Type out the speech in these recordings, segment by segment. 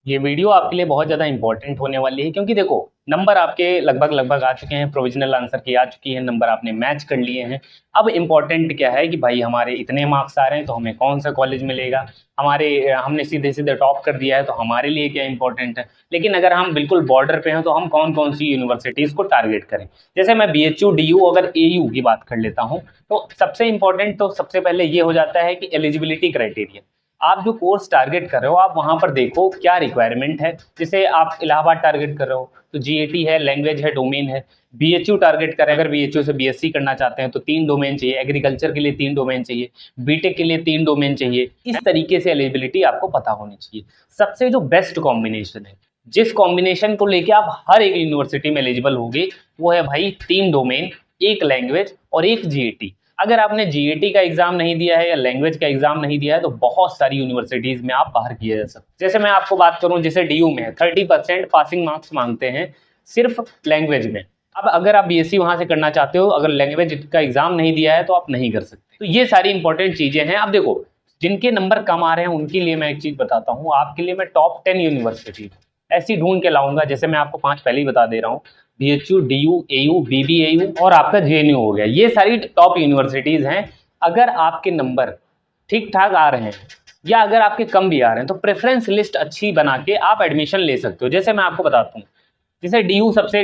ये वीडियो आपके लिए बहुत ज़्यादा इंपॉर्टेंट होने वाली है क्योंकि देखो नंबर आपके लगभग लगभग आ चुके हैं, प्रोविजनल आंसर की आ चुकी है, नंबर आपने मैच कर लिए हैं। अब इम्पॉर्टेंट क्या है कि भाई हमारे इतने मार्क्स आ रहे हैं तो हमें कौन सा कॉलेज मिलेगा। हमने सीधे सीधे टॉप कर दिया है तो हमारे लिए क्या इंपॉर्टेंट है। लेकिन अगर हम बिल्कुल बॉर्डर पे हैं तो हम कौन कौन सी यूनिवर्सिटीज़ को टारगेट करें। जैसे मैं BHU DU अगर AU की बात कर लेता हूँ तो सबसे इंपॉर्टेंट तो सबसे पहले ये हो जाता है कि एलिजिबिलिटी क्राइटेरिया। आप जो कोर्स टारगेट कर रहे हो आप वहाँ पर देखो क्या रिक्वायरमेंट है। जैसे आप इलाहाबाद टारगेट कर रहे हो तो GAT है, लैंग्वेज है, डोमेन है। BHU टारगेट करें, अगर BHU से BSc करना चाहते हैं तो 3 डोमेन चाहिए, एग्रीकल्चर के लिए 3 डोमेन चाहिए, बीटेक के लिए 3 डोमेन चाहिए। इस तरीके से एलिजिबिलिटी आपको पता होनी चाहिए। सबसे जो बेस्ट कॉम्बिनेशन है, जिस कॉम्बिनेशन को लेके आप हर एक यूनिवर्सिटी में एलिजिबल होंगे, वो है भाई 3 डोमेन, 1 लैंग्वेज और 1 GAT। अगर आपने GAT का एग्जाम नहीं दिया है या लैंग्वेज का एग्जाम नहीं दिया है तो बहुत सारी यूनिवर्सिटीज में आप बाहर किए जा सकते। जैसे मैं आपको बात करूं, जैसे DU में 30% पासिंग मार्क्स मांगते हैं सिर्फ लैंग्वेज में। अब अगर आप BSc वहां से करना चाहते हो, अगर लैंग्वेज का एग्जाम नहीं दिया है तो आप नहीं कर सकते। तो ये सारी इंपॉर्टेंट चीजें हैं। अब देखो जिनके नंबर कम आ रहे हैं उनके लिए मैं एक चीज बताता हूँ, आपके लिए मैं टॉप 10 यूनिवर्सिटी ऐसी ढूंढ के लाऊंगा। जैसे मैं आपको 5 पहले ही बता दे रहा हूँ, BHU DU AU BBAU और आपका JNU हो गया। ये सारी टॉप यूनिवर्सिटीज हैं। अगर आपके नंबर ठीक ठाक आ रहे हैं या अगर आपके कम भी आ रहे हैं तो प्रेफरेंस लिस्ट अच्छी बना के आप एडमिशन ले सकते हो। जैसे मैं आपको बताता हूँ, जैसे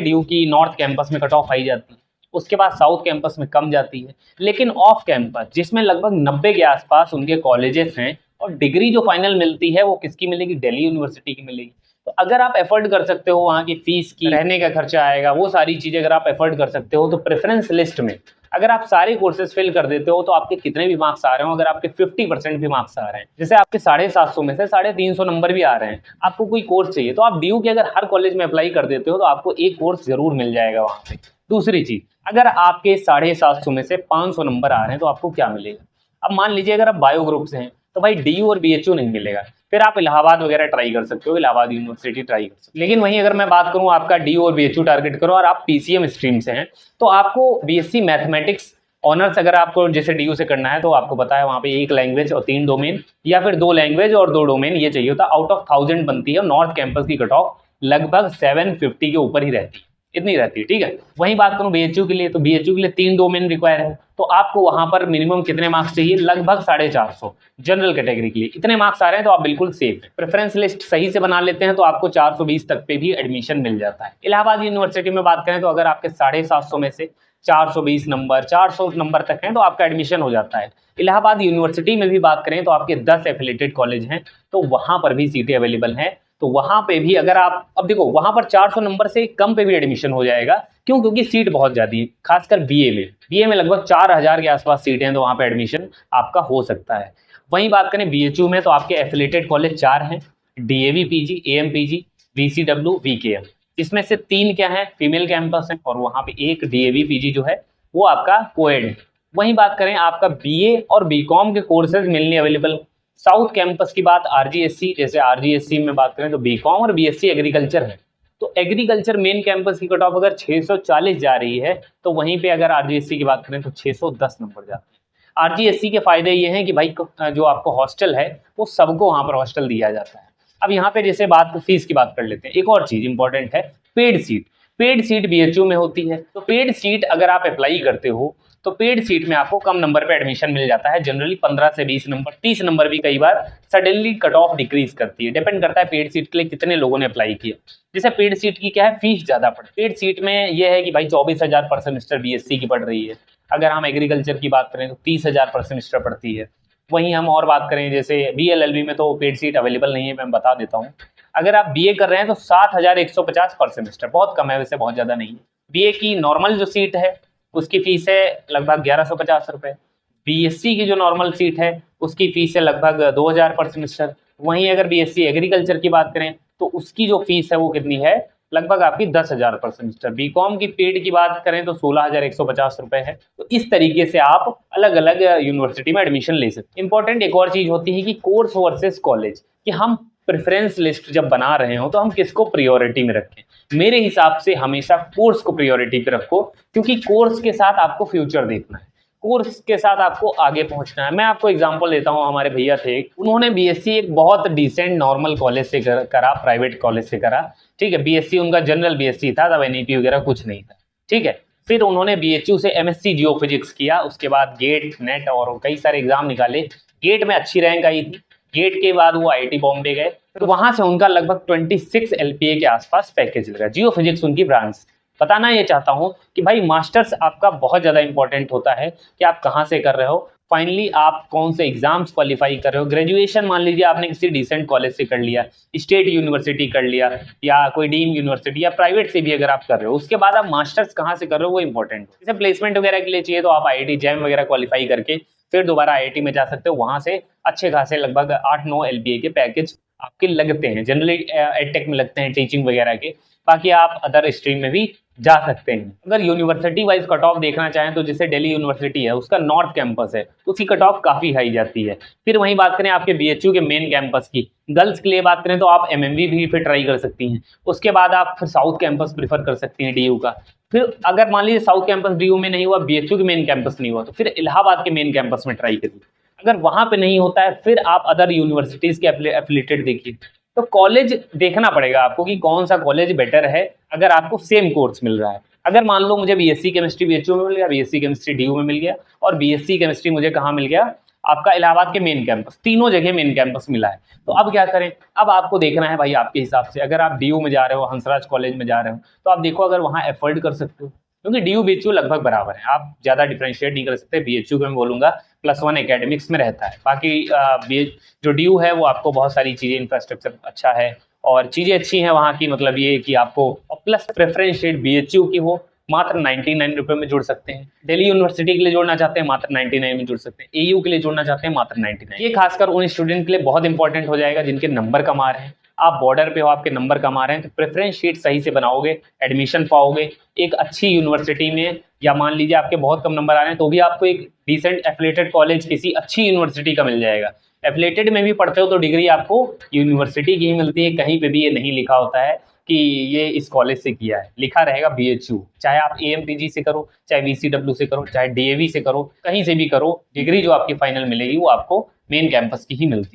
DU की नॉर्थ कैंपस में कट ऑफ आई जाती है, उसके बाद साउथ कैंपस में कम जाती है, लेकिन ऑफ कैंपस जिसमें लगभग 90 के आसपास उनके कॉलेजेस हैं और डिग्री जो फाइनल मिलती है वो किसकी मिलेगी, दिल्ली यूनिवर्सिटी की मिलेगी। तो अगर आप एफर्ड कर सकते हो, वहाँ की फीस की, रहने का खर्चा आएगा, वो सारी चीज़ें अगर आप एफर्ड कर सकते हो तो प्रेफरेंस लिस्ट में अगर आप सारे कोर्सेज फिल कर देते हो तो आपके कितने भी मार्क्स आ रहे हो, अगर आपके 50% भी मार्क्स आ रहे हैं, जैसे आपके 750 में से 350 नंबर भी आ रहे हैं, आपको कोई कोर्स चाहिए तो आप DU के अगर हर कॉलेज में अप्लाई कर देते हो तो आपको एक कोर्स जरूर मिल जाएगा वहाँ पे। दूसरी चीज, अगर आपके 750 में से 500 नंबर आ रहे हैं तो आपको क्या मिलेगा। अब मान लीजिए अगर आप बायो ग्रुप से हैं तो भाई DU और BHU नहीं मिलेगा, फिर आप इलाहाबाद वगैरह ट्राई कर सकते हो, इलाहाबाद यूनिवर्सिटी ट्राई कर सकते हो। लेकिन वहीं अगर मैं बात करूं आपका DU और BHU टारगेट करो और आप PCM स्ट्रीम से हैं तो आपको BSc मैथमेटिक्स ऑनर्स अगर आपको जैसे DU से करना है तो आपको पता है वहाँ पे 1 लैंग्वेज और 3 डोमेन या फिर 2 लैंग्वेज और 2 डोमेन ये चाहिए होता। आउट ऑफ 1000 बनती है। नॉर्थ कैंपस की कट ऑफ लगभग 750 के ऊपर ही रहती है, इतनी रहती है, ठीक है। वहीं बात करूं BHU के लिए तो BHU के लिए 3 डोमेन रिक्वायर है, तो आपको वहां पर मिनिमम कितने मार्क्स चाहिए, लगभग 450। जनरल कैटेगरी के लिए इतने मार्क्स आ रहे हैं तो आप बिल्कुल सेफ है। प्रेफरेंस लिस्ट सही से बना लेते हैं तो आपको 420 तक पे भी एडमिशन मिल जाता है। इलाहाबाद यूनिवर्सिटी में बात करें तो अगर आपके 750 में से 420 नंबर 400 नंबर तक हैं तो आपका एडमिशन हो जाता है। इलाहाबाद यूनिवर्सिटी में भी बात करें तो आपके 10 एफिलेटेड कॉलेज हैं तो वहां पर भी सीटें अवेलेबल हैं। तो वहां पे भी अगर आप, अब देखो वहां पर 400 नंबर से कम पे भी एडमिशन हो जाएगा। क्यों? क्योंकि सीट बहुत ज्यादा है, खासकर BA में लगभग 4000 के आसपास सीटें हैं तो वहां पे एडमिशन आपका हो सकता है। वहीं बात करें BHU में तो आपके एफिलेटेड कॉलेज 4 हैं, DAV PG, AMPG, VCW, VKM। इसमें से 3 क्या है, फीमेल कैंपस है और वहां पे एक DAV PG जो है वो आपका कोएड है। वहीं बात करें आपका BA और BCom के कोर्सेज मिलने अवेलेबल। साउथ कैंपस की बात RGSC, जैसे RGSC में बात करें तो BCom और BSc एग्रीकल्चर है। तो एग्रीकल्चर मेन कैंपस की कट ऑफ अगर 640 जा रही है तो वहीं पे अगर RGSC की बात करें तो 610 नंबर जाते हैं। RGSC के फायदे ये हैं कि भाई जो आपको हॉस्टल है वो सबको वहां पर हॉस्टल दिया जाता है। अब यहाँ पे जैसे बात फीस की बात कर लेते हैं, एक और चीज इंपॉर्टेंट है, paid seat. Paid seat BHU में होती है तो पेड सीट अगर आप अप्लाई करते हो तो पेड सीट में आपको कम नंबर पे एडमिशन मिल जाता है। जनरली 15 से 20 नंबर, 30 नंबर भी कई बार सडनली कट ऑफ डिक्रीज करती है। डिपेंड करता है पेड सीट के लिए कितने लोगों ने अप्लाई किया। जैसे पेड सीट की क्या है, फीस ज्यादा पड़ती है। पेड सीट में यह है कि भाई 24,000 पर सेमेस्टर BSc की पड़ रही है। अगर हम एग्रीकल्चर की बात करें तो 30,000 पर सेमेस्टर पड़ती है। वहीं हम और बात करें जैसे BLLB में तो पेड सीट अवेलेबल नहीं है, मैं बता देता हूँ। अगर आप BA कर रहे हैं तो 7,150 पर सेमेस्टर, बहुत कम है वैसे, बहुत ज्यादा नहीं है। BA की नॉर्मल जो सीट है उसकी फीस है लगभग 1150 रुपए। BSc की जो नॉर्मल सीट है उसकी फीस है लगभग 2000 पर सेमेस्टर। वहीं अगर BSc एग्रीकल्चर की बात करें तो उसकी जो फीस है वो कितनी है, लगभग आपकी 10,000 पर सेमेस्टर। BCom की पेड की बात करें तो 16,150 रुपए है। तो इस तरीके से आप अलग अलग यूनिवर्सिटी में एडमिशन ले सकते हैं। इंपॉर्टेंट एक और चीज होती है कि कोर्स वर्सेस कॉलेज, कि हम प्रेफरेंस लिस्ट जब बना रहे हो तो हम किसको प्रायोरिटी में रखें। मेरे हिसाब से हमेशा कोर्स को प्रायोरिटी पे रखो, क्योंकि कोर्स के साथ आपको फ्यूचर देखना है। कोर्स के साथ आपको आगे पहुंचना है। मैं आपको एग्जांपल देता हूं, हमारे भैया थे, उन्होंने बीएससी एक बहुत डिसेंट नॉर्मल कॉलेज से करा, प्राइवेट कॉलेज से करा, ठीक है। बीएससी उनका जनरल बीएससी था, तब एनईपी वगैरह कुछ नहीं था, ठीक है। फिर उन्होंने बीएचयू से एमएससी जियो फिजिक्स किया, उसके बाद गेट नेट और कई सारे एग्जाम निकाले, गेट में अच्छी रैंक आई थी। गेट के बाद वो आईआईटी बॉम्बे गए, तो वहां से उनका लगभग 26 एलपीए के आसपास पैकेज लगा, जियो फिजिक्स उनकी ब्रांच। बताना ये चाहता हूं कि भाई मास्टर्स आपका बहुत ज़्यादा इंपॉर्टेंट होता है कि आप कहाँ से कर रहे हो, फाइनली आप कौन से एग्जाम्स क्वालिफाई कर रहे हो। ग्रेजुएशन मान लीजिए आपने किसी डिसेंट कॉलेज से कर लिया, स्टेट यूनिवर्सिटी कर लिया, या कोई डीम यूनिवर्सिटी या प्राइवेट से भी अगर आप कर रहे हो, उसके बाद आप मास्टर्स कहाँ से कर रहे हो वो इंपॉर्टेंट है। जैसे प्लेसमेंट वगैरह के लिए चाहिए तो आप आईआईटी जैम वगैरह क्वालिफाई करके फिर दोबारा आईआईटी में जा सकते हो, वहाँ से अच्छे खासे लगभग 8-9 एलपीए के पैकेज आपके लगते हैं, जनरली एडटेक में लगते हैं, टीचिंग वगैरह के। बाकी आप अदर स्ट्रीम में भी जा सकते हैं। अगर यूनिवर्सिटी वाइज कट ऑफ देखना चाहें तो जैसे दिल्ली यूनिवर्सिटी है, उसका नॉर्थ कैंपस है, तो उसकी कट ऑफ काफ़ी हाई जाती है। फिर वहीं बात करें आपके बीएचयू के मेन कैंपस की, गर्ल्स के लिए बात करें तो आप एमएमवी भी फिर ट्राई कर सकती हैं। उसके बाद आप फिर साउथ कैंपस प्रीफर कर सकती हैं डीयू का। फिर अगर मान लीजिए साउथ कैंपस डीयू में नहीं हुआ, बीएचयू के मेन कैंपस नहीं हुआ, तो फिर इलाहाबाद के मेन कैंपस में ट्राई करिए। अगर वहाँ पे नहीं होता है फिर आप अदर यूनिवर्सिटीज़ के एफिलेटेड देखिए। तो कॉलेज देखना पड़ेगा आपको कि कौन सा कॉलेज बेटर है अगर आपको सेम कोर्स मिल रहा है। अगर मान लो मुझे बीएससी केमिस्ट्री बीएचयू में मिल गया, बीएससी केमिस्ट्री डीयू में मिल गया, और बीएससी केमिस्ट्री मुझे कहाँ मिल गया, आपका इलाहाबाद के मेन कैंपस, तीनों जगह मेन कैंपस मिला है, तो अब क्या करें। अब आपको देखना है भाई आपके हिसाब से, अगर आप डीयू में जा रहे हो, हंसराज कॉलेज में जा रहे हो, तो आप देखो अगर वहाँ एफर्ड कर सकते हो, क्योंकि डीयू बीएचयू लगभग बराबर है, आप ज़्यादा डिफ्रेंशिएट नहीं कर सकते। बीएचयू को मैं बोलूँगा +1 एकेडमिक्स में रहता है, बाकी जो डीयू है वो आपको बहुत सारी चीज़ें, इंफ्रास्ट्रक्चर अच्छा है और चीज़ें अच्छी हैं वहाँ की, मतलब ये कि आपको प्लस प्रेफरेंस रेट बीएचयू की हो, मात्र 99 रुपये में जुड़ सकते हैं। दिल्ली यूनिवर्सिटी के लिए जोड़ना चाहते हैं मात्र 99 में जुड़ सकते हैं। एयू के लिए जोड़ना चाहते हैं मात्र 99। ये खासकर उन स्टूडेंट के लिए बहुत इंपॉर्टेंट हो जाएगा जिनके नंबर कम आ रहे हैं। आप बॉर्डर पे हो, आपके नंबर कम आ रहे हैं, तो प्रेफरेंस शीट सही से बनाओगे, एडमिशन पाओगे एक अच्छी यूनिवर्सिटी में, या मान लीजिए आपके बहुत कम नंबर आ रहे हैं तो भी आपको एक डिसेंट एफिलेटेड कॉलेज किसी अच्छी यूनिवर्सिटी का मिल जाएगा। एफिलेटेड में भी पढ़ते हो तो डिग्री आपको यूनिवर्सिटी की ही मिलती है, कहीं पे भी ये नहीं लिखा होता है कि ये इस कॉलेज से किया है, लिखा रहेगा बीएचयू। चाहे आप एएमपीजी से करो, चाहे वीसीडब्ल्यू से करो, चाहे डीएवी से करो, कहीं से भी करो, डिग्री जो आपकी फाइनल मिलेगी वो आपको मेन कैंपस की ही मिलती है।